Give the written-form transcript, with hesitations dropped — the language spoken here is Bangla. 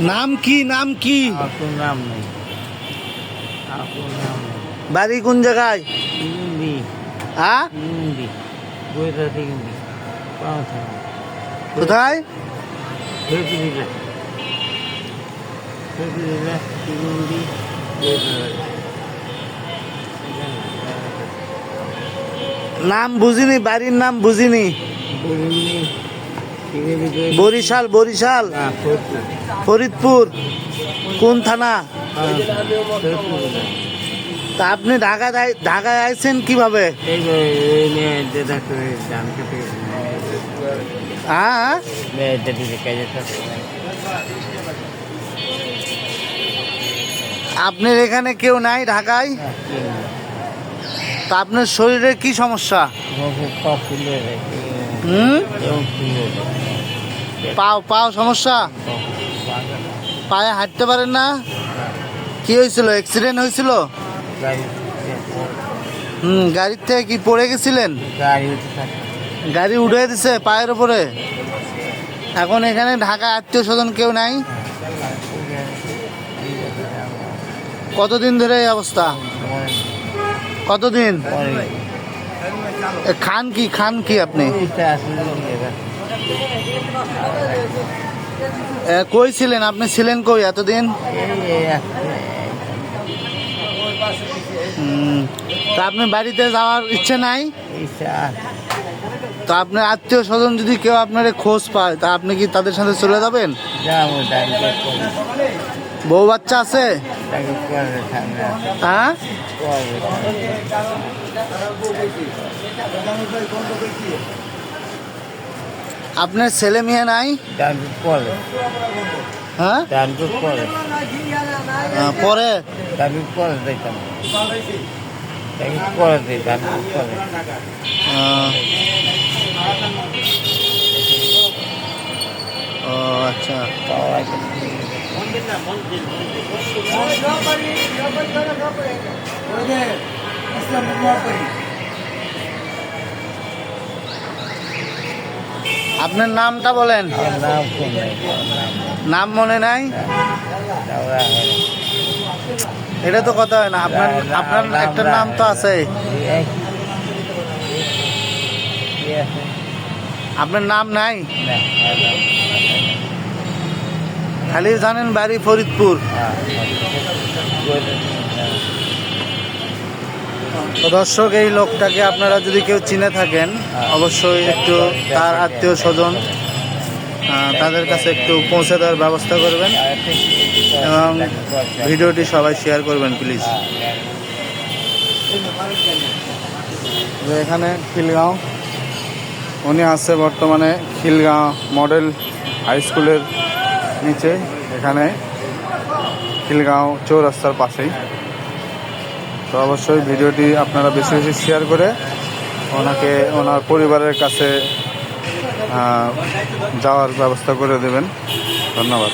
নাম কি নাম কি? আপনার নাম নেই, আপনার নাম নেই। বাড়ি কোন জায়গায়? হিন্দি, হ্যাঁ, হিন্দি, বইটা হিন্দি, পাওয়া থাকে। কোথায়? ফেব্রুয়ারিতে, ফেব্রুয়ারিতে হিন্দি, নাম বুঝিনি, বাড়ির নাম বুঝিনি। বরিশাল, বরিশাল, ফরিদপুর। কোন থানা? তা আপনি ঢাকায় আইছেন কিভাবে? হ্যাঁ, আপনার এখানে কেউ নাই ঢাকায়? তা আপনার শরীরে কি সমস্যা? পাও সমস্যা? পায়ে হাঁটতে পারেন না? কি হয়েছিল, অ্যাক্সিডেন্ট হয়েছিল? গাড়ির থেকে কি পড়ে গেছিলেন? গাড়ি উঠে দিছে পায়ের উপরে। এখন এখানে ঢাকায় আত্মীয় স্বজন কেউ নাই? কতদিন ধরে এই অবস্থা? কতদিন? খান কি আপনি? কই ছিলেন আপনি? ছিলেন কই এতদিন? তা আপনি বাড়িতে যাওয়ার ইচ্ছে নাই? তো আপনার আত্মীয় স্বজন যদি কেউ আপনার খোঁজ পায়, তা আপনি কি তাদের সাথে চলে যাবেন? বউ বাচ্চা আছে? হ্যাঁ, আপনার ছেলে মেয়ে নাই? হ্যাঁ, পরে ও আচ্ছা। আপনার নামটা বলেন। নাম মনে নাই? এটা তো কথা হয় না। আপনার আপনার একটা নাম তো আছে। আপনার নাম নাই? খালি জানেন বাড়ি ফরিদপুর। তো দর্শক, এই লোকটাকে আপনারা যদি কেউ চিনে থাকেন, অবশ্যই একটু তার আত্মীয় স্বজন তাদের কাছে একটু পৌঁছে দেওয়ার ব্যবস্থা করবেন এবং ভিডিওটি সবাই শেয়ার করবেন প্লিজ। এখানে খিলগাঁও, উনি আছে বর্তমানে খিলগাঁও মডেল হাই স্কুলের নিচে, এখানে খিলগাঁও চৌরাস্তার পাশেই। তো অবশ্যই ভিডিওটি আপনারা বেশি বেশি শেয়ার করে ওনাকে ওনার পরিবারের কাছে যাওয়ার ব্যবস্থা করে দেবেন। ধন্যবাদ।